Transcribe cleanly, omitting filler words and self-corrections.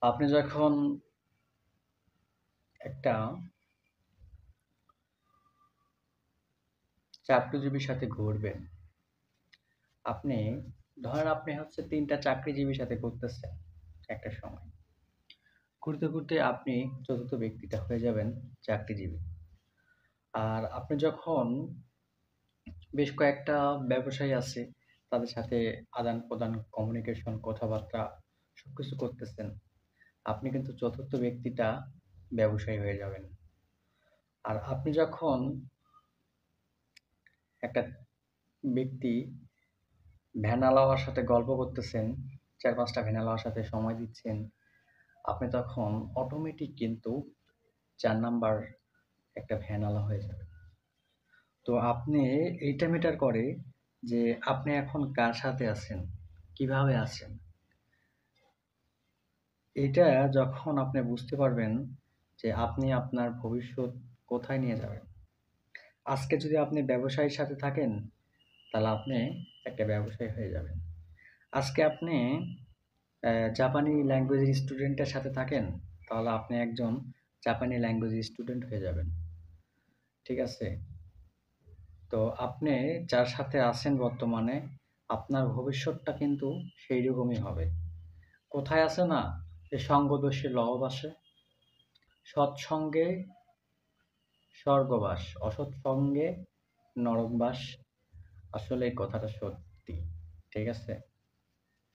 আপনি যখন একটা চাকরিজীবীর সাথে ঘুরবেন, আপনি ধরেন আপনি হচ্ছে ৩ টা চাকরিজীবীর সাথে ঘুরতেছেন একটা সময়। ঘুরতে, ঘুরতে আপনি ৪র্থ ব্যক্তিটা হয়ে যাবেন চাকরিজীবী। আর আপনি যখন বেশ কয়েকটা ব্যবসায়ী আছে, তাদের সাথে আদান-প্রদান, কমিউনিকেশন, কথাবার্তা সবকিছু করতেছেন। আপনি কিন্তু ৪র্থ ব্যক্তিটা ব্যবসায়ী হয়ে যাবেন। আর আপনি যখন একটা ব্যক্তি ভ্যানালাওয়ার সাথে গল্প করতেছেন, ৪-৫ টা ভ্যানালাওয়ার সাথে সময় দিচ্ছেন, আপনি তখন অটোমেটিক কিন্তু ৪ নাম্বার একটা ভ্যানালা হয়ে যাবেন। তো আপনি এইটা ম্যাটার করে যে আপনি এখন কার সাথে আছেন, কিভাবে আছেন। এইটা যখন আপনি বুঝতে পারবেন যে আপনি আপনার ভবিষ্যৎ কোথায় নিয়ে যাবেন। আজকে যদি আপনি ব্যবসায়ীর সাথে থাকেন, তাহলে আপনি একটা ব্যবসায়ী হয়ে যাবেন। আজকে আপনি জাপানি ল্যাঙ্গুয়েজের স্টুডেন্টের সাথে থাকেন, তাহলে আপনি একজন জাপানি ল্যাঙ্গুয়েজের স্টুডেন্ট হয়ে যাবেন। ঠিক আছে? তো আপনি যার সাথে আছেন বর্তমানে, আপনার ভবিষ্যৎটা কিন্তু সেইরকমই হবে। কোথায় আছে না? যে সঙ্গদোষে লহবাসে, সৎসঙ্গে স্বর্গবাস, অসৎ সঙ্গে নরকবাস। আসলে এই কথাটা সত্যি। ঠিক আছে?